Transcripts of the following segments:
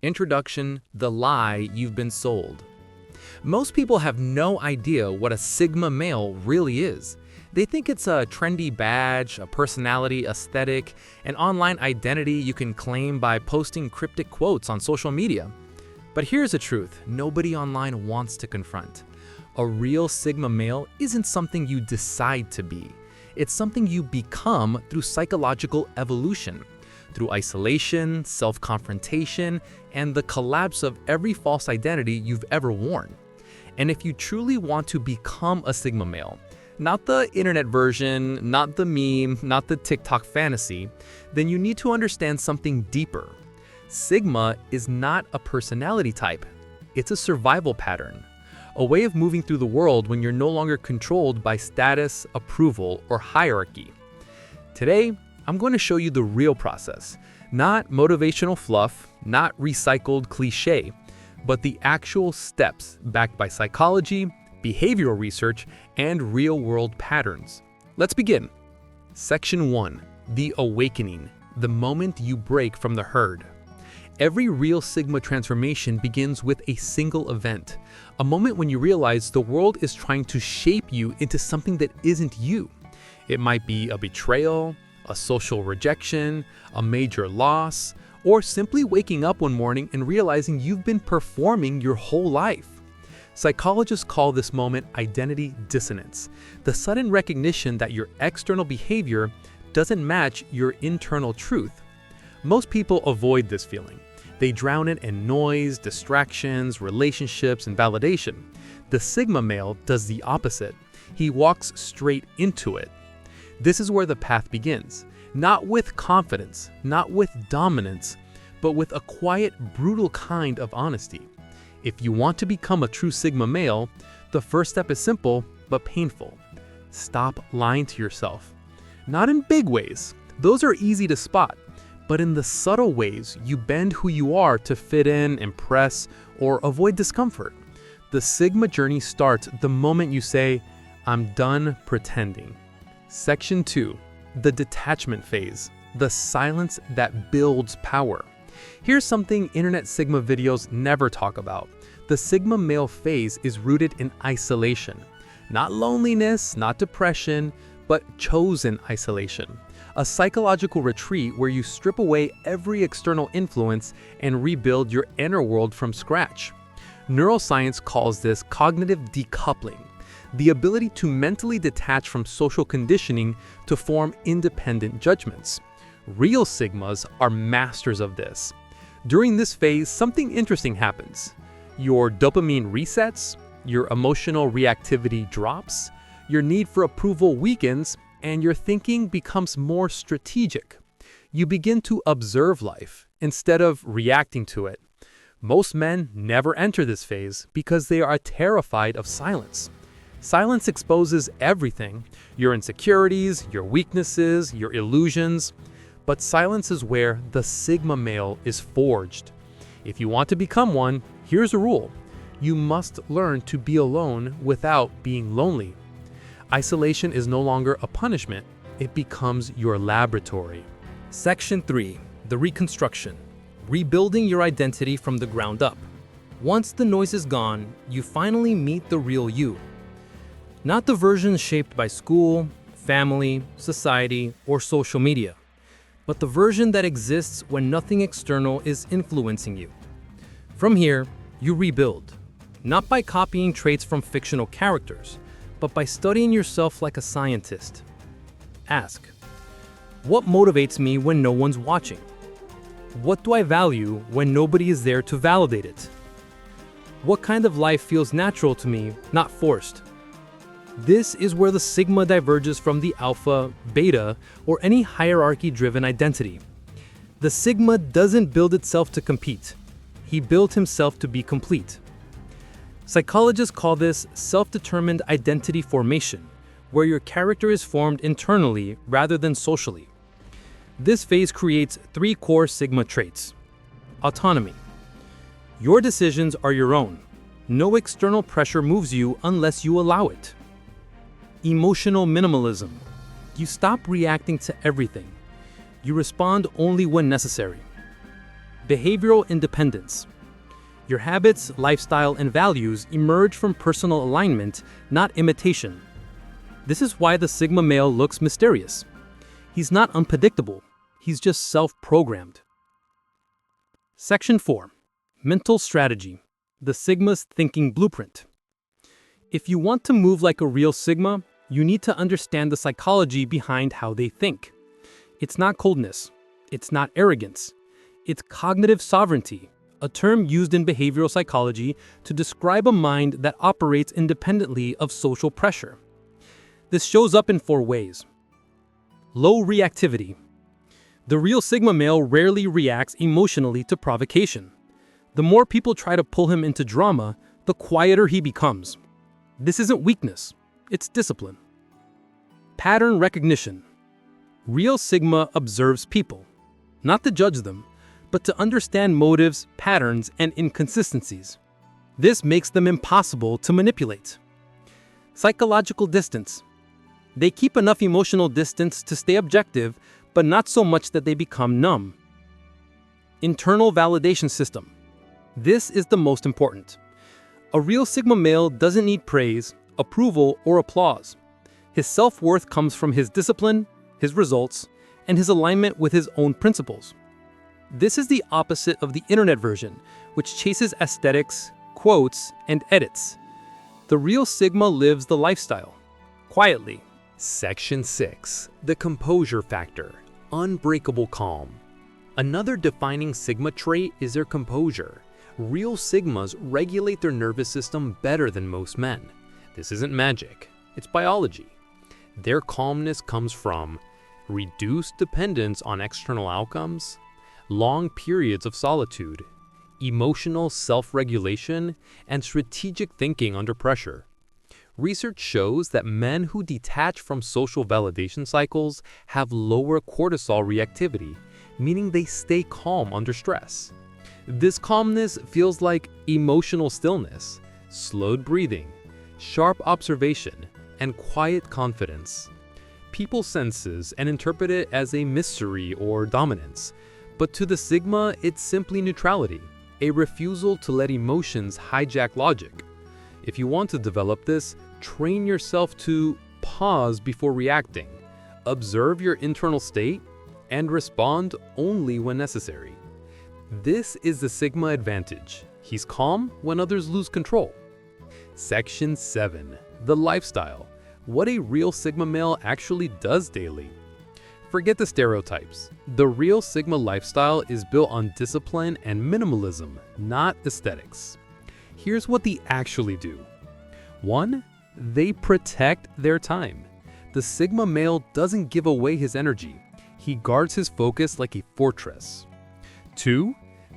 Introduction: The lie you've been sold. Most people have no idea what a Sigma male really is. They think it's a trendy badge, a personality aesthetic, an online identity you can claim by posting cryptic quotes on social media. But here's the truth nobody online wants to confront. A real Sigma male isn't something you decide to be. It's something you become through psychological evolution, through isolation, self-confrontation, and the collapse of every false identity you've ever worn. And if you truly want to become a Sigma male, not the internet version, not the meme, not the TikTok fantasy, then you need to understand something deeper. Sigma is not a personality type. It's a survival pattern, a way of moving through the world when you're no longer controlled by status, approval, or hierarchy. Today, I'm going to show you the real process, not motivational fluff, not recycled cliche, but the actual steps backed by psychology, behavioral research, and real-world patterns. Let's begin. Section 1. The Awakening, the moment you break from the herd. Every real Sigma transformation begins with a single event, a moment when you realize the world is trying to shape you into something that isn't you. It might be a betrayal, a social rejection, a major loss, or simply waking up one morning and realizing you've been performing your whole life. Psychologists call this moment identity dissonance, the sudden recognition that your external behavior doesn't match your internal truth. Most people avoid this feeling. They drown it in noise, distractions, relationships, and validation. The Sigma male does the opposite. He walks straight into it. This is where the path begins, not with confidence, not with dominance, but with a quiet, brutal kind of honesty. If you want to become a true Sigma male, the first step is simple but painful. Stop lying to yourself. Not in big ways, those are easy to spot, but in the subtle ways you bend who you are to fit in, impress, or avoid discomfort. The Sigma journey starts the moment you say, "I'm done pretending." Section 2. The detachment phase, the silence that builds power. Here's something internet Sigma videos never talk about. The Sigma male phase is rooted in isolation. Not loneliness, not depression, but chosen isolation. A psychological retreat where you strip away every external influence and rebuild your inner world from scratch. Neuroscience calls this cognitive decoupling, the ability to mentally detach from social conditioning to form independent judgments. Real Sigmas are masters of this. During this phase, something interesting happens. Your dopamine resets, your emotional reactivity drops, your need for approval weakens, and your thinking becomes more strategic. You begin to observe life instead of reacting to it. Most men never enter this phase because they are terrified of silence. Silence exposes everything, your insecurities, your weaknesses, your illusions. But silence is where the Sigma male is forged. If you want to become one, here's a rule. You must learn to be alone without being lonely. Isolation is no longer a punishment, it becomes your laboratory. Section 3. The Reconstruction. Rebuilding your identity from the ground up. Once the noise is gone, you finally meet the real you. Not the version shaped by school, family, society, or social media, but the version that exists when nothing external is influencing you. From here, you rebuild, not by copying traits from fictional characters, but by studying yourself like a scientist. Ask, what motivates me when no one's watching? What do I value when nobody is there to validate it? What kind of life feels natural to me, not forced? This is where the Sigma diverges from the Alpha, Beta, or any hierarchy-driven identity. The Sigma doesn't build itself to compete. He built himself to be complete. Psychologists call this self-determined identity formation, where your character is formed internally rather than socially. This phase creates 3 core Sigma traits. Autonomy. Your decisions are your own. No external pressure moves you unless you allow it. Emotional minimalism. You stop reacting to everything. You respond only when necessary. Behavioral independence. Your habits, lifestyle, and values emerge from personal alignment, not imitation. This is why the Sigma male looks mysterious. He's not unpredictable, he's just self-programmed. Section 4. Mental strategy. The Sigma's thinking blueprint. If you want to move like a real Sigma, you need to understand the psychology behind how they think. It's not coldness. It's not arrogance. It's cognitive sovereignty, a term used in behavioral psychology to describe a mind that operates independently of social pressure. This shows up in 4 ways. Low reactivity. The real Sigma male rarely reacts emotionally to provocation. The more people try to pull him into drama, the quieter he becomes. This isn't weakness, it's discipline. Pattern recognition. Real Sigma observes people, not to judge them, but to understand motives, patterns, and inconsistencies. This makes them impossible to manipulate. Psychological distance. They keep enough emotional distance to stay objective, but not so much that they become numb. Internal validation system. This is the most important. A real Sigma male doesn't need praise, approval, or applause. His self-worth comes from his discipline, his results, and his alignment with his own principles. This is the opposite of the internet version, which chases aesthetics, quotes, and edits. The real Sigma lives the lifestyle, quietly. Section 6. The composure factor. Unbreakable calm. Another defining Sigma trait is their composure. Real Sigmas regulate their nervous system better than most men. This isn't magic, it's biology. Their calmness comes from reduced dependence on external outcomes, long periods of solitude, emotional self-regulation, and strategic thinking under pressure. Research shows that men who detach from social validation cycles have lower cortisol reactivity, meaning they stay calm under stress. This calmness feels like emotional stillness, slowed breathing, sharp observation, and quiet confidence. People sense and interpret it as a mystery or dominance, but to the Sigma, it's simply neutrality, a refusal to let emotions hijack logic. If you want to develop this, train yourself to pause before reacting, observe your internal state, and respond only when necessary. This is the Sigma advantage. He's calm when others lose control. Section 7. The lifestyle. What a real Sigma male actually does daily. Forget the stereotypes. The real Sigma lifestyle is built on discipline and minimalism, not aesthetics. Here's what they actually do. 1. They protect their time. The Sigma male doesn't give away his energy. He guards his focus like a fortress. 2.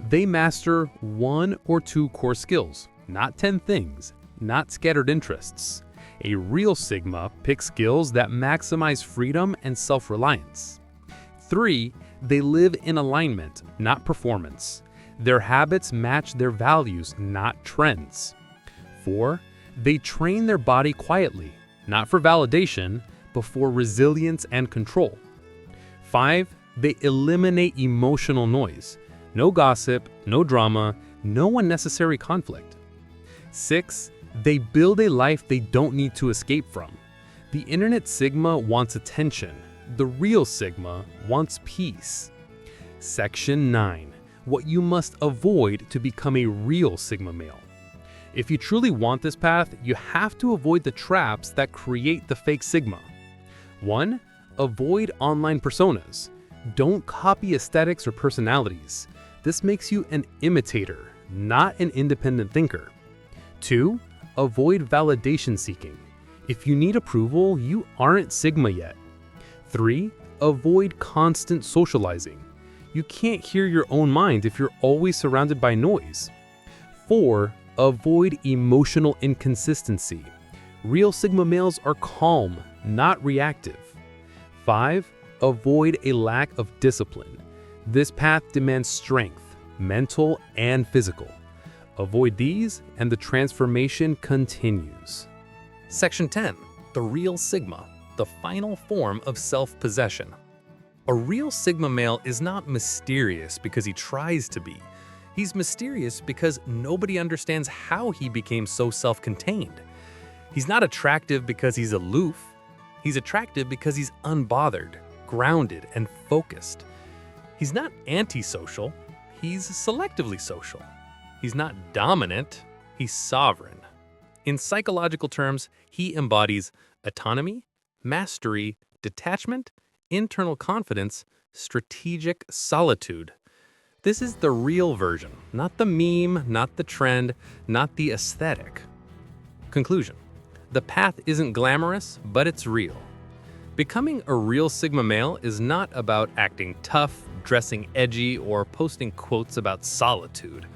They master 1 or 2 core skills, not 10 things, not scattered interests. A real Sigma picks skills that maximize freedom and self-reliance. 3. They live in alignment, not performance. Their habits match their values, not trends. 4. They train their body quietly, not for validation, but for resilience and control. 5. They eliminate emotional noise. No gossip, no drama, no unnecessary conflict. 6. They build a life they don't need to escape from. The internet Sigma wants attention. The real Sigma wants peace. Section 9. What you must avoid to become a real Sigma male. If you truly want this path, you have to avoid the traps that create the fake Sigma. 1. Avoid online personas. Don't copy aesthetics or personalities. This makes you an imitator, not an independent thinker. 2. Avoid validation seeking. If you need approval, you aren't Sigma yet. 3. Avoid constant socializing. You can't hear your own mind if you're always surrounded by noise. 4. Avoid emotional inconsistency. Real Sigma males are calm, not reactive. 5. Avoid a lack of discipline. This path demands strength, mental and physical. Avoid these, and the transformation continues. Section 10. The real Sigma, the final form of self-possession. A real Sigma male is not mysterious because he tries to be. He's mysterious because nobody understands how he became so self-contained. He's not attractive because he's aloof. He's attractive because he's unbothered, grounded, and focused. He's not antisocial. He's selectively social. He's not dominant. He's sovereign. In psychological terms, he embodies autonomy, mastery, detachment, internal confidence, strategic solitude. This is the real version, not the meme, not the trend, not the aesthetic. Conclusion. The path isn't glamorous, but it's real. Becoming a real Sigma male is not about acting tough, dressing edgy, or posting quotes about solitude.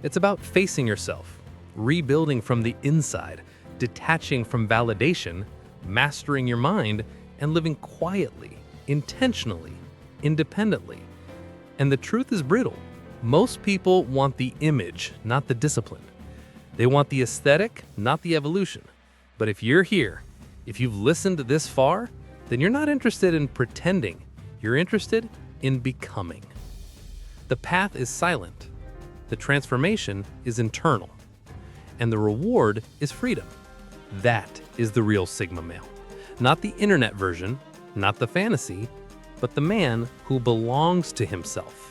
It's about facing yourself, rebuilding from the inside, detaching from validation, mastering your mind, and living quietly, intentionally, independently. And the truth is brittle. Most people want the image, not the discipline. They want the aesthetic, not the evolution. But if you're here, if you've listened this far, then you're not interested in pretending. You're interested in becoming. The path is silent. The transformation is internal. And the reward is freedom. That is the real Sigma male. Not the internet version, not the fantasy, but the man who belongs to himself.